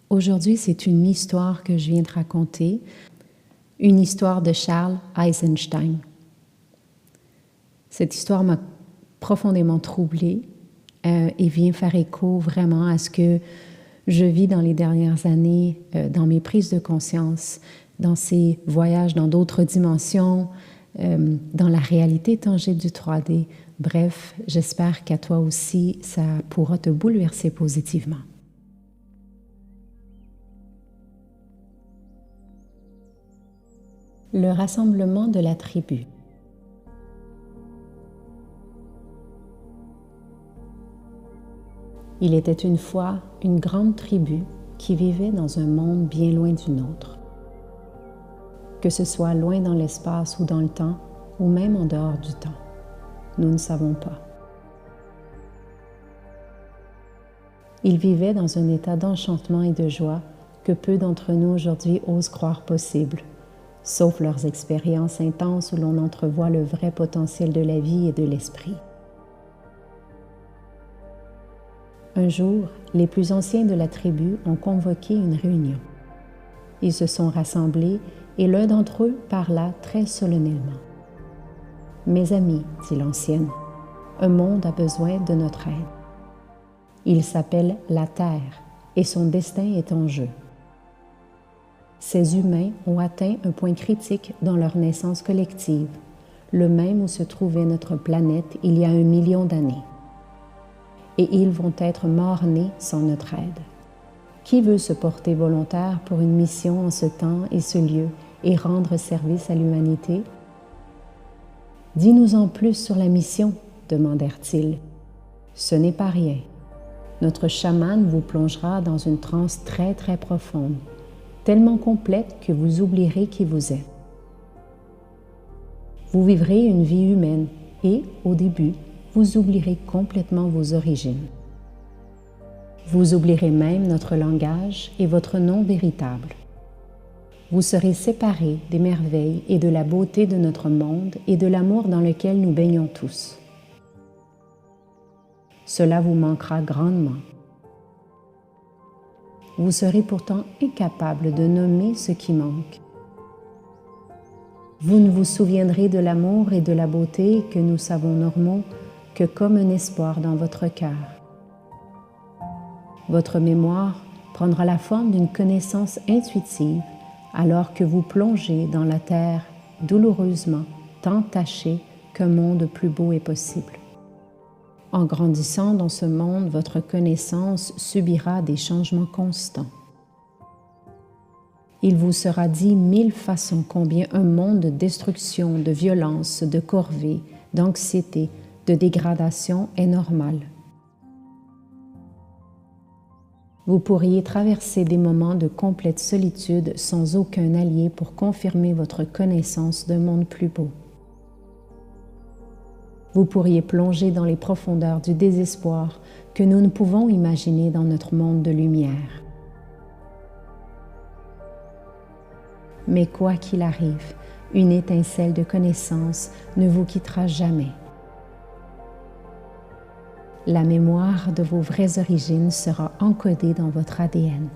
Aujourd'hui, c'est une histoire que je viens de raconter, une histoire de Charles Eisenstein. Cette histoire m'a profondément troublée et vient faire écho vraiment à ce que je vis dans les dernières années, dans mes prises de conscience, dans ces voyages dans d'autres dimensions, dans la réalité tangible du 3D. Bref, j'espère qu'à toi aussi, ça pourra te bouleverser positivement. Le rassemblement de la tribu. Il était une fois une grande tribu qui vivait dans un monde bien loin du nôtre. Que ce soit loin dans l'espace ou dans le temps, ou même en dehors du temps, nous ne savons pas. Ils vivaient dans un état d'enchantement et de joie que peu d'entre nous aujourd'hui osent croire possible, sauf leurs expériences intenses où l'on entrevoit le vrai potentiel de la vie et de l'esprit. Un jour, les plus anciens de la tribu ont convoqué une réunion. Ils se sont rassemblés et l'un d'entre eux parla très solennellement. « Mes amis, dit l'ancienne, un monde a besoin de notre aide. Il s'appelle la Terre et son destin est en jeu. Ces humains ont atteint un point critique dans leur naissance collective, le même où se trouvait notre planète il y a 1 million d'années. Et ils vont être morts-nés sans notre aide. Qui veut se porter volontaire pour une mission en ce temps et ce lieu et rendre service à l'humanité? Dis-nous en plus sur la mission, demandèrent-ils. Ce n'est pas rien. Notre chaman vous plongera dans une transe très très profonde, tellement complète que vous oublierez qui vous êtes. Vous vivrez une vie humaine et, au début, vous oublierez complètement vos origines. Vous oublierez même notre langage et votre nom véritable. Vous serez séparés des merveilles et de la beauté de notre monde et de l'amour dans lequel nous baignons tous. Cela vous manquera grandement. Vous serez pourtant incapable de nommer ce qui manque. Vous ne vous souviendrez de l'amour et de la beauté que nous savons normaux que comme un espoir dans votre cœur. Votre mémoire prendra la forme d'une connaissance intuitive alors que vous plongez dans la terre douloureusement tant tachée qu'un monde plus beau est possible. En grandissant dans ce monde, votre connaissance subira des changements constants. Il vous sera dit 1000 façons combien un monde de destruction, de violence, de corvée, d'anxiété, de dégradation est normal. Vous pourriez traverser des moments de complète solitude sans aucun allié pour confirmer votre connaissance d'un monde plus beau. Vous pourriez plonger dans les profondeurs du désespoir que nous ne pouvons imaginer dans notre monde de lumière. Mais quoi qu'il arrive, une étincelle de connaissance ne vous quittera jamais. La mémoire de vos vraies origines sera encodée dans votre ADN.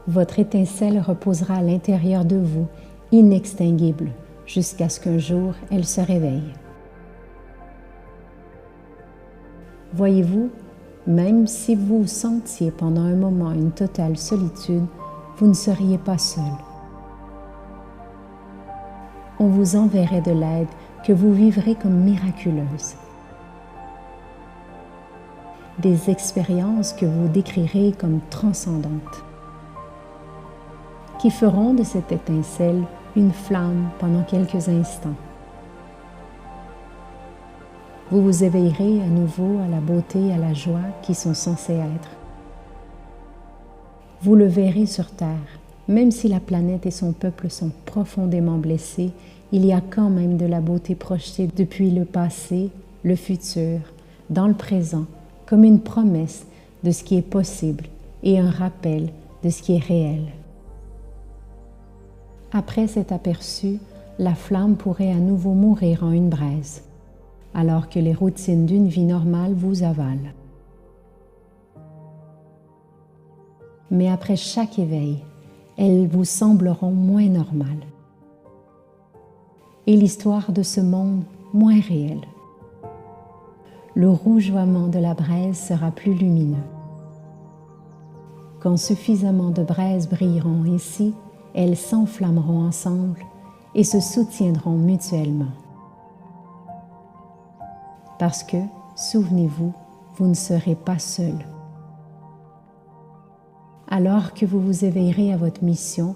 Votre étincelle reposera à l'intérieur de vous, inextinguible, jusqu'à ce qu'un jour elle se réveille. Voyez-vous, même si vous sentiez pendant un moment une totale solitude, vous ne seriez pas seul. On vous enverrait de l'aide que vous vivrez comme miraculeuse. Des expériences que vous décrirez comme transcendantes, qui feront de cette étincelle une flamme pendant quelques instants. Vous vous éveillerez à nouveau à la beauté et à la joie qui sont censées être. Vous le verrez sur Terre, même si la planète et son peuple sont profondément blessés, il y a quand même de la beauté projetée depuis le passé, le futur, dans le présent, comme une promesse de ce qui est possible et un rappel de ce qui est réel. Après cet aperçu, la flamme pourrait à nouveau mourir en une braise, alors que les routines d'une vie normale vous avalent. mais après chaque éveil, elles vous sembleront moins normales. Et l'histoire de ce monde moins réelle. Le rougeoiement de la braise sera plus lumineux. Quand suffisamment de braises brilleront ici, elles s'enflammeront ensemble et se soutiendront mutuellement. Parce que, souvenez-vous, vous ne serez pas seul. Alors que vous vous éveillerez à votre mission,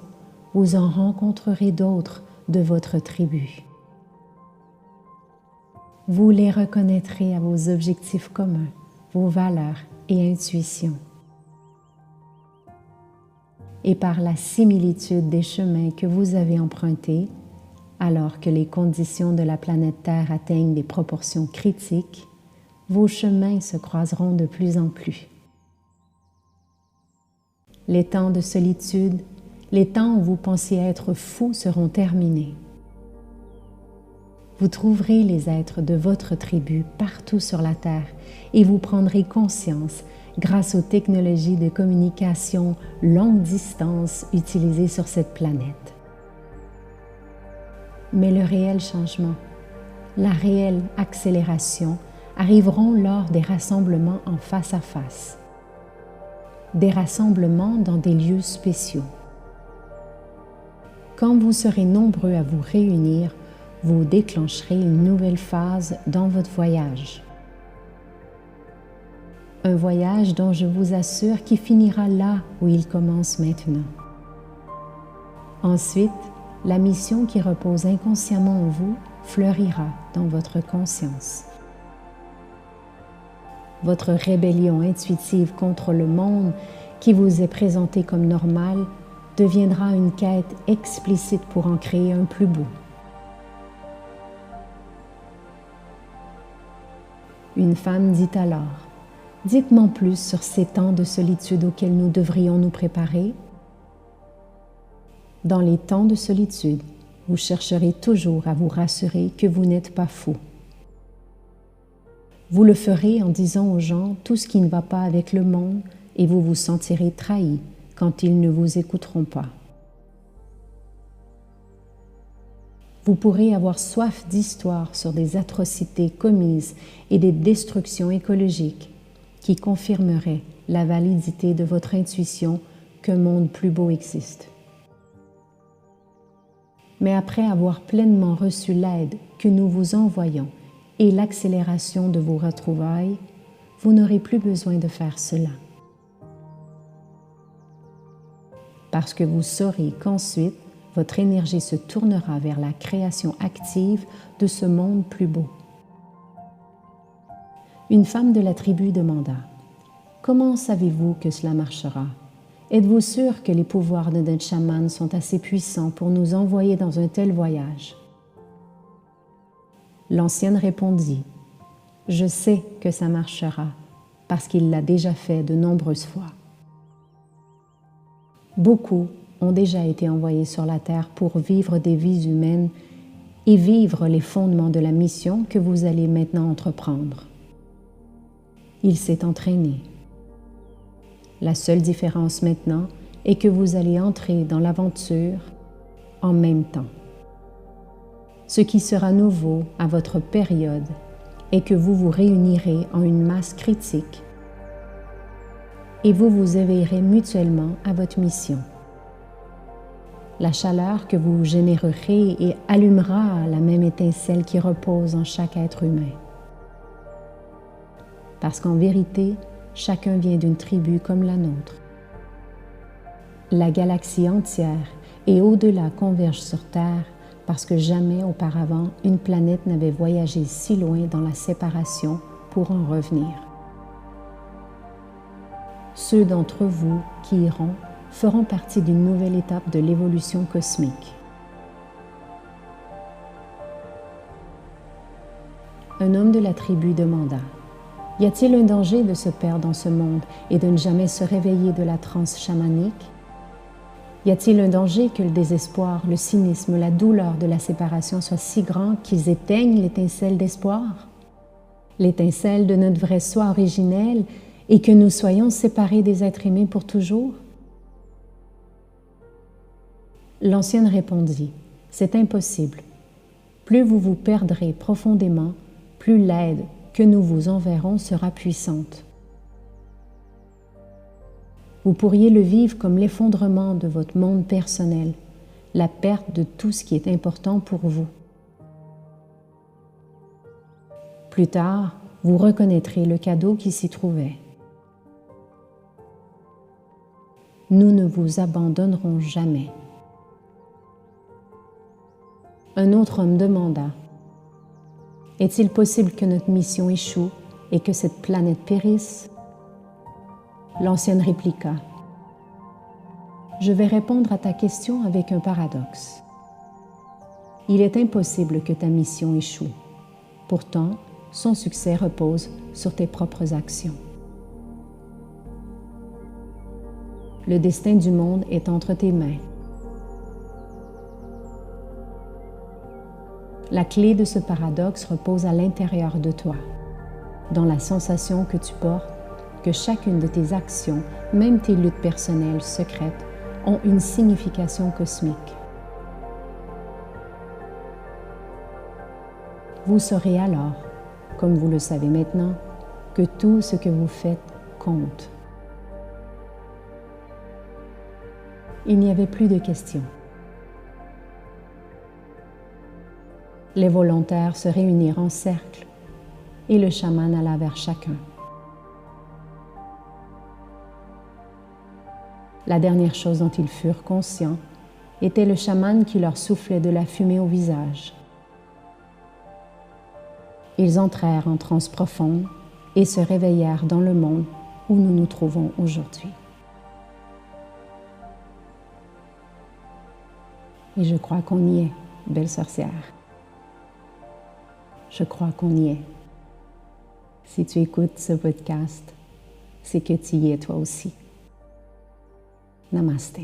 vous en rencontrerez d'autres de votre tribu. Vous les reconnaîtrez à vos objectifs communs, vos valeurs et intuitions. Et par la similitude des chemins que vous avez empruntés, alors que les conditions de la planète Terre atteignent des proportions critiques, vos chemins se croiseront de plus en plus. Les temps de solitude, les temps où vous pensiez être fou seront terminés. Vous trouverez les êtres de votre tribu partout sur la Terre et vous prendrez conscience, grâce aux technologies de communication longue distance utilisées sur cette planète. Mais le réel changement, la réelle accélération arriveront lors des rassemblements en face à face, des rassemblements dans des lieux spéciaux. Quand vous serez nombreux à vous réunir, vous déclencherez une nouvelle phase dans votre voyage. Un voyage dont je vous assure qu'il finira là où il commence maintenant. Ensuite, la mission qui repose inconsciemment en vous fleurira dans votre conscience. Votre rébellion intuitive contre le monde qui vous est présenté comme normal deviendra une quête explicite pour en créer un plus beau. Une femme dit alors, « Dites-moi plus sur ces temps de solitude auxquels nous devrions nous préparer. » Dans les temps de solitude, vous chercherez toujours à vous rassurer que vous n'êtes pas fou. Vous le ferez en disant aux gens tout ce qui ne va pas avec le monde et vous vous sentirez trahi quand ils ne vous écouteront pas. Vous pourrez avoir soif d'histoires sur des atrocités commises et des destructions écologiques qui confirmeraient la validité de votre intuition qu'un monde plus beau existe. Mais après avoir pleinement reçu l'aide que nous vous envoyons et l'accélération de vos retrouvailles, vous n'aurez plus besoin de faire cela. Parce que vous saurez qu'ensuite, votre énergie se tournera vers la création active de ce monde plus beau. Une femme de la tribu demanda, « Comment savez-vous que cela marchera? Êtes-vous sûr que les pouvoirs de notre chaman sont assez puissants pour nous envoyer dans un tel voyage? » L'ancienne répondit, « Je sais que ça marchera, parce qu'il l'a déjà fait de nombreuses fois. » Beaucoup ont déjà été envoyés sur la Terre pour vivre des vies humaines et vivre les fondements de la mission que vous allez maintenant entreprendre. Il s'est entraîné. La seule différence maintenant est que vous allez entrer dans l'aventure en même temps. Ce qui sera nouveau à votre période est que vous vous réunirez en une masse critique et vous vous éveillerez mutuellement à votre mission. La chaleur que vous générerez et allumera la même étincelle qui repose en chaque être humain. Parce qu'en vérité, chacun vient d'une tribu comme la nôtre. La galaxie entière et au-delà converge sur Terre parce que jamais auparavant une planète n'avait voyagé si loin dans la séparation pour en revenir. Ceux d'entre vous qui iront feront partie d'une nouvelle étape de l'évolution cosmique. Un homme de la tribu demanda, « Y a-t-il un danger de se perdre dans ce monde et de ne jamais se réveiller de la transe chamanique? Y a-t-il un danger que le désespoir, le cynisme, la douleur de la séparation soient si grands qu'ils éteignent l'étincelle d'espoir? L'étincelle de notre vrai soi originel et que nous soyons séparés des êtres aimés pour toujours? L'ancienne répondit, « C'est impossible. Plus vous vous perdrez profondément, plus l'aide que nous vous enverrons sera puissante. Vous pourriez le vivre comme l'effondrement de votre monde personnel, la perte de tout ce qui est important pour vous. Plus tard, vous reconnaîtrez le cadeau qui s'y trouvait. Nous ne vous abandonnerons jamais. » Un autre homme demanda, « Est-il possible que notre mission échoue et que cette planète périsse? » L'ancienne répliqua, « Je vais répondre à ta question avec un paradoxe. Il est impossible que ta mission échoue. Pourtant, son succès repose sur tes propres actions. Le destin du monde est entre tes mains. La clé de ce paradoxe repose à l'intérieur de toi, dans la sensation que tu portes que chacune de tes actions, même tes luttes personnelles secrètes, ont une signification cosmique. Vous saurez alors, comme vous le savez maintenant, que tout ce que vous faites compte. Il n'y avait plus de questions. Les volontaires se réunirent en cercle et le chaman alla vers chacun. La dernière chose dont ils furent conscients était le chaman qui leur soufflait de la fumée au visage. Ils entrèrent en transe profonde et se réveillèrent dans le monde où nous nous trouvons aujourd'hui. Et je crois qu'on y est, belle sorcière. Je crois qu'on y est. Si tu écoutes ce podcast, c'est que tu y es toi aussi. Namaste.